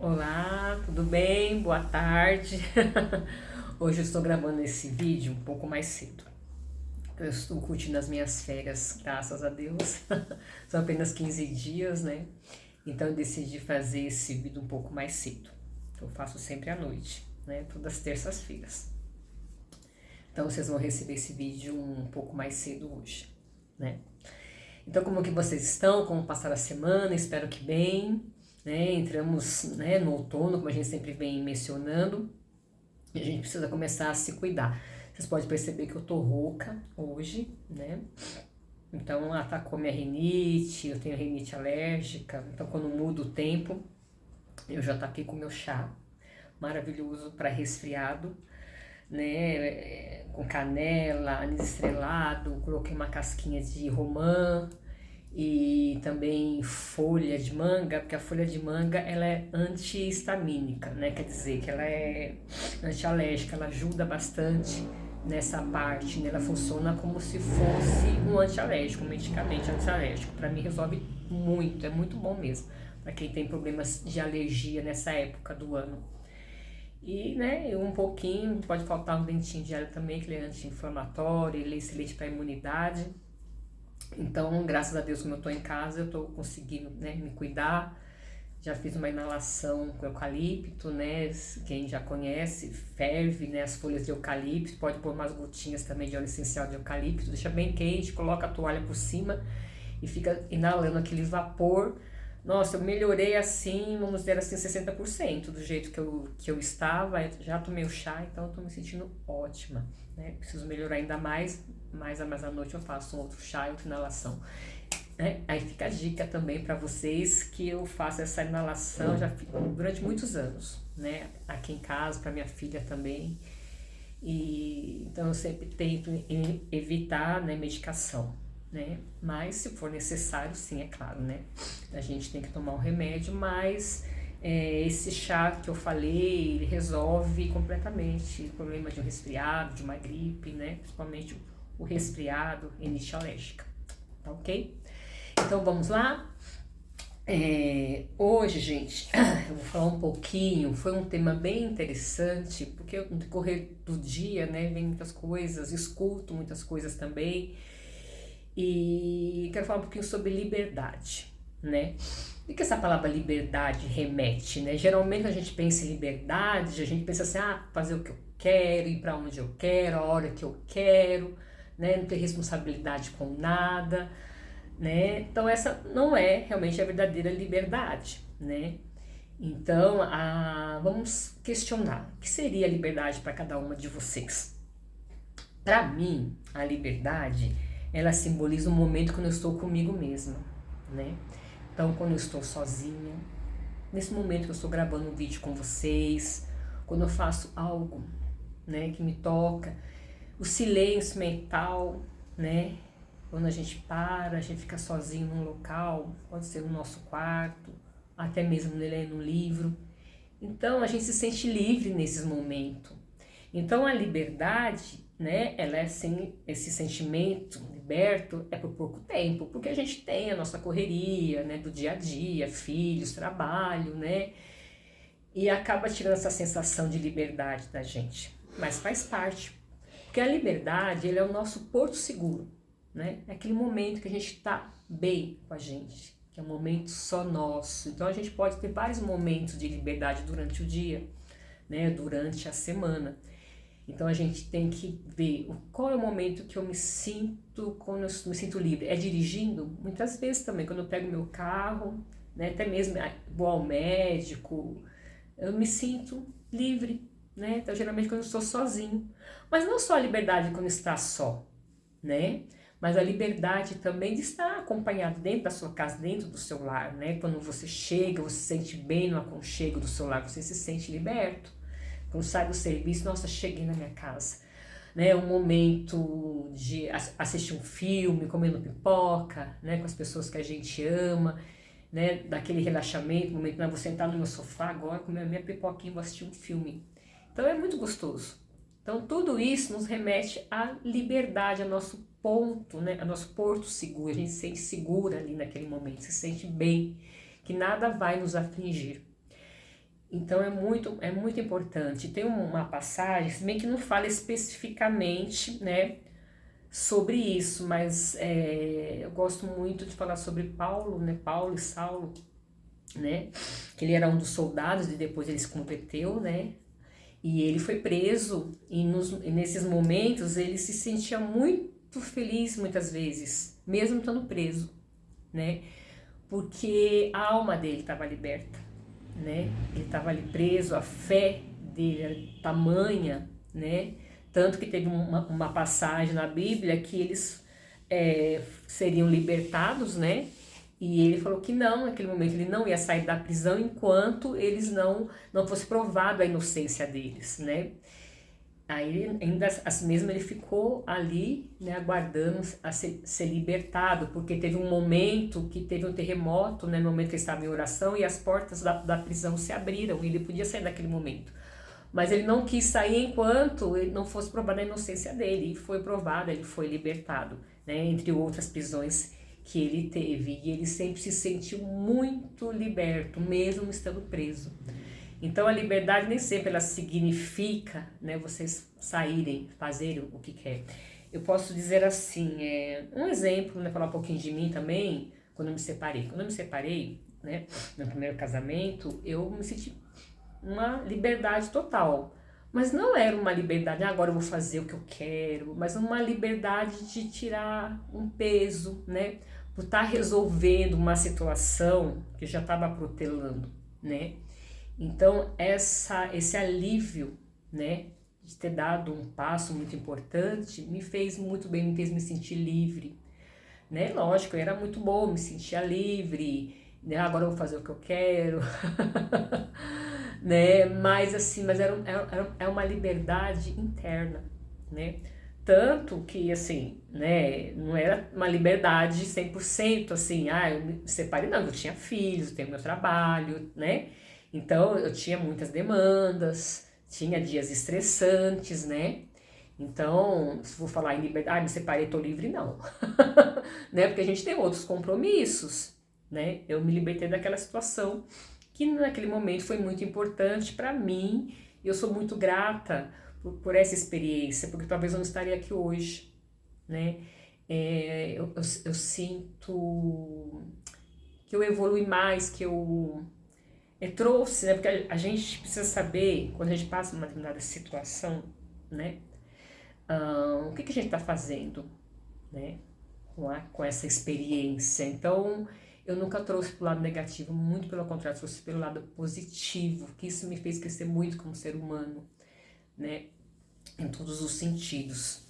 Olá, tudo bem? Boa tarde. Hoje eu estou gravando esse vídeo um pouco mais cedo. Eu estou curtindo as minhas férias, graças a Deus. São apenas 15 dias, né? Então eu decidi fazer esse vídeo um pouco mais cedo. Eu faço sempre à noite, né? Todas as terças-feiras. Então vocês vão receber esse vídeo um pouco mais cedo hoje, né? Então como que vocês estão? Como passaram a semana? Espero que bem. Né? Entramos, né, no outono, como a gente sempre vem mencionando, e a gente precisa começar a se cuidar. Vocês podem perceber que eu tô rouca hoje, né? Então atacou minha rinite, eu tenho rinite alérgica, então quando muda o tempo, eu já taquei com meu chá maravilhoso para resfriado, né? Com canela, anis estrelado, coloquei uma casquinha de romã, e também folha de manga, porque a folha de manga ela é antihistamínica, né? Quer dizer que ela é antialérgica, ela ajuda bastante nessa parte, né? Ela funciona como se fosse um antialérgico, um medicamento antialérgico. Para mim resolve muito, é muito bom mesmo, para quem tem problemas de alergia nessa época do ano. E, né, um pouquinho, pode faltar um dentinho de alho também, que ele é anti-inflamatório, ele é excelente para a imunidade. Então, graças a Deus, como eu estou em casa, eu estou conseguindo, né, me cuidar. Já fiz uma inalação com eucalipto, né? Quem já conhece, ferve, né, as folhas de eucalipto, pode pôr umas gotinhas também de óleo essencial de eucalipto, deixa bem quente, coloca a toalha por cima e fica inalando aquele vapor. Nossa, eu melhorei assim, vamos dizer assim, 60% do jeito que eu estava. Eu já tomei o chá, então eu tô me sentindo ótima, né? Preciso melhorar ainda mais à noite eu faço um outro chá e outra inalação. Né? Aí fica a dica também para vocês que eu faço essa inalação já durante muitos anos, né? Aqui em casa, para minha filha também. E então eu sempre tento evitar, né, medicação, né? Mas se for necessário, sim, é claro, né? A gente tem que tomar um remédio, mas esse chá que eu falei, ele resolve completamente o problema de um resfriado, de uma gripe, né? Principalmente o resfriado, rinite alérgica, tá ok? Então vamos lá? Hoje, gente, eu vou falar um pouquinho. Foi um tema bem interessante, porque no decorrer do dia, né, vem muitas coisas, escuto muitas coisas também, e quero falar um pouquinho sobre liberdade, né? O que essa palavra liberdade remete, né? Geralmente a gente pensa em liberdade, a gente pensa assim, fazer o que eu quero, ir para onde eu quero, a hora que eu quero, né? Não ter responsabilidade com nada, né? Então essa não é realmente a verdadeira liberdade, né? Então, vamos questionar o que seria a liberdade para cada uma de vocês. Para mim, a liberdade, ela simboliza um momento quando eu estou comigo mesma, né? Então, quando eu estou sozinha, nesse momento que eu estou gravando um vídeo com vocês, quando eu faço algo, né, que me toca, o silêncio mental, né? Quando a gente para, a gente fica sozinho num local, pode ser no nosso quarto, até mesmo lendo um livro. Então a gente se sente livre nesses momentos. Então a liberdade, né, ela é assim, esse sentimento liberto é por pouco tempo, porque a gente tem a nossa correria, né, do dia a dia, filhos, trabalho, né, e acaba tirando essa sensação de liberdade da gente. Mas faz parte, porque a liberdade, ele é o nosso porto seguro, né? É aquele momento que a gente está bem com a gente, que é um momento só nosso. Então a gente pode ter vários momentos de liberdade durante o dia, né? Durante a semana. Então a gente tem que ver qual é o momento que eu me sinto, quando eu me sinto livre. É dirigindo? Muitas vezes também, quando eu pego meu carro, né? Até mesmo vou ao médico, eu me sinto livre, né? Então geralmente quando eu estou sozinho. Mas não só a liberdade quando está só, né? Mas a liberdade também de estar acompanhado dentro da sua casa, dentro do seu lar, né? Quando você chega, você se sente bem no aconchego do seu lar, você se sente liberto. Quando sai do serviço, nossa, cheguei na minha casa, né? Um momento de assistir um filme, comendo pipoca, né? Com as pessoas que a gente ama, né? Daquele relaxamento, momento, não, vou sentar no meu sofá agora, comer a minha pipoquinha, vou assistir um filme. Então é muito gostoso. Então tudo isso nos remete à liberdade, ao nosso ponto, né? Ao nosso porto seguro. A gente se sente segura ali naquele momento, se sente bem, que nada vai nos afligir. Então é muito importante. Tem uma passagem, se bem que não fala especificamente, né, sobre isso, mas eu gosto muito de falar sobre Paulo, né, Paulo e Saulo, né, que ele era um dos soldados e depois ele se converteu, né, e ele foi preso e nesses momentos ele se sentia muito feliz muitas vezes, mesmo estando preso, né, porque a alma dele estava liberta, né? Ele estava ali preso, a fé dele era tamanha, né? Tanto que teve uma passagem na Bíblia que eles seriam libertados, né? E ele falou que não, naquele momento ele não ia sair da prisão enquanto eles não fosse provado a inocência deles, né? Aí ainda assim mesmo ele ficou ali, né, aguardando a ser libertado, porque teve um momento que teve um terremoto, né, no momento que ele estava em oração, e as portas da prisão se abriram, e ele podia sair naquele momento. Mas ele não quis sair enquanto ele não fosse provada a inocência dele, e foi provada, ele foi libertado, né, entre outras prisões que ele teve, e ele sempre se sentiu muito liberto, mesmo estando preso. Então a liberdade nem sempre ela significa, né, vocês saírem, fazerem o que quer. Eu posso dizer assim, um exemplo, né, falar um pouquinho de mim também, quando eu me separei. Quando eu me separei, né, no primeiro casamento, eu me senti uma liberdade total. Mas não era uma liberdade, agora eu vou fazer o que eu quero, mas uma liberdade de tirar um peso, né, por estar resolvendo uma situação que já estava protelando, né. Então, esse alívio, né, de ter dado um passo muito importante, me fez muito bem, me fez me sentir livre, né? Lógico, era muito bom, me sentia livre, né? Agora eu vou fazer o que eu quero, né? Mas assim, é uma liberdade interna, né? Tanto que, assim, né, não era uma liberdade 100%, assim, eu me separei, não, eu tinha filhos, eu tenho meu trabalho, né? Então, eu tinha muitas demandas, tinha dias estressantes, né? Então, se vou falar em liberdade, me separei, tô livre, não. Né? Porque a gente tem outros compromissos, né? Eu me libertei daquela situação que naquele momento foi muito importante para mim, e eu sou muito grata por essa experiência, porque talvez eu não estaria aqui hoje, né? Eu sinto que eu evolui mais, que eu trouxe, né? Porque a gente precisa saber, quando a gente passa numa determinada situação, né? O que a gente está fazendo, né? Com essa experiência. Então, eu nunca trouxe para o lado negativo, muito pelo contrário, trouxe pelo lado positivo, que isso me fez crescer muito como ser humano, né? Em todos os sentidos.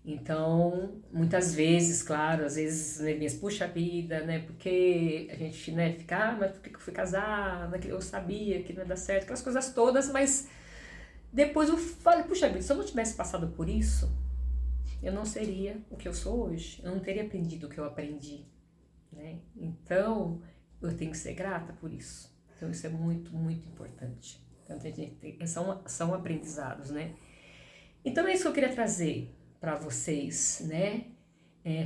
Então, muitas vezes, claro, às vezes, né, puxa vida, né, porque a gente, né, fica, mas por que eu fui casar, eu sabia que não ia dar certo, aquelas coisas todas, mas depois eu falei, puxa vida, se eu não tivesse passado por isso, eu não seria o que eu sou hoje, eu não teria aprendido o que eu aprendi, né, então eu tenho que ser grata por isso, então isso é muito, muito importante, então, são aprendizados, né. Então é isso que eu queria trazer para vocês, né?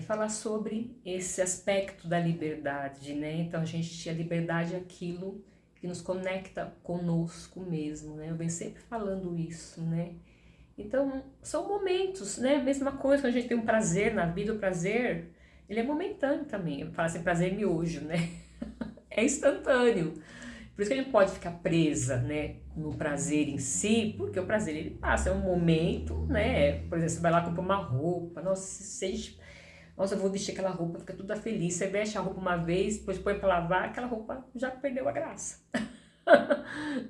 Falar sobre esse aspecto da liberdade, né? Então a liberdade é aquilo que nos conecta conosco mesmo, né? Eu venho sempre falando isso, né? Então são momentos, né? Mesma coisa quando a gente tem um prazer na vida, o prazer, ele é momentâneo também. Eu falo assim, prazer miojo, né? É instantâneo. Por isso que a gente pode ficar presa, né, no prazer em si, porque o prazer ele passa, é um momento, né? Por exemplo, você vai lá comprar uma roupa, nossa, eu vou vestir aquela roupa, fica toda feliz. Você veste a roupa uma vez, depois põe pra lavar, aquela roupa já perdeu a graça.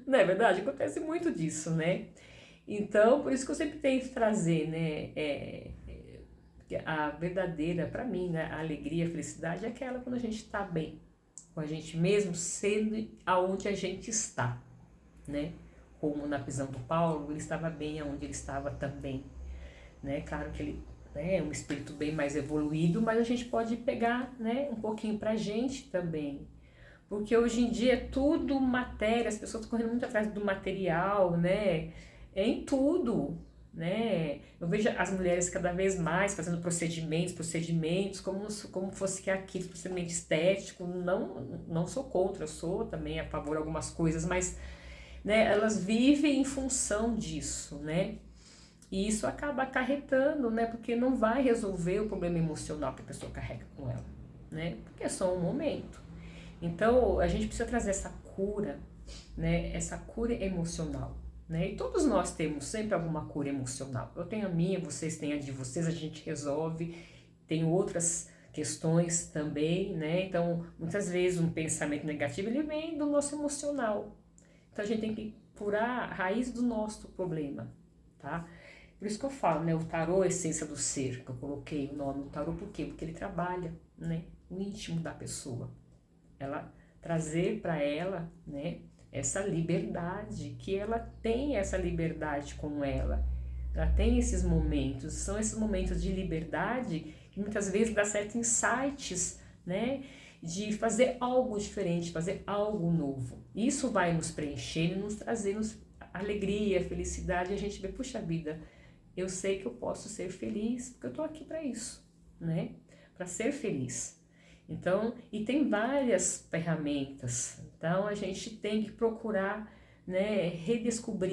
Não é verdade? Acontece muito disso, né? Então, por isso que eu sempre tento trazer, né, a verdadeira, pra mim, né, a alegria, a felicidade é aquela quando a gente tá bem com a gente mesmo, sendo aonde a gente está, né? Como na prisão do Paulo, ele estava bem aonde ele estava também, né? Claro que ele é um espírito bem mais evoluído, mas a gente pode pegar, né, um pouquinho pra gente também, porque hoje em dia é tudo matéria, as pessoas estão correndo muito atrás do material, né? É em tudo, né? Eu vejo as mulheres cada vez mais fazendo procedimentos, como fosse que aquilo, procedimento estético. Não sou contra, eu sou também a favor de algumas coisas, mas né, elas vivem em função disso, né? E isso acaba acarretando, né? Porque não vai resolver o problema emocional que a pessoa carrega com ela, né? Porque é só um momento. Então, a gente precisa trazer essa cura, né? Essa cura emocional, né? E todos nós temos sempre alguma cura emocional. Eu tenho a minha, vocês têm a de vocês, a gente resolve. Tem outras questões também, né? Então, muitas vezes um pensamento negativo, ele vem do nosso emocional. Então, a gente tem que curar a raiz do nosso problema, tá? Por isso que eu falo, né? O tarô é a essência do ser, que eu coloquei o nome do tarô, por quê? Porque ele trabalha, né? O íntimo da pessoa. Ela trazer para ela, né? Essa liberdade, que ela tem essa liberdade com ela. Ela tem esses momentos, são esses momentos de liberdade que muitas vezes dá certos insights, né? De fazer algo diferente, fazer algo novo. Isso vai nos preencher e nos trazer alegria, felicidade. E a gente vê, puxa vida, eu sei que eu posso ser feliz, porque eu tô aqui para isso, né? Para ser feliz. Então, e tem várias ferramentas. Então, a gente tem que procurar, né, redescobrir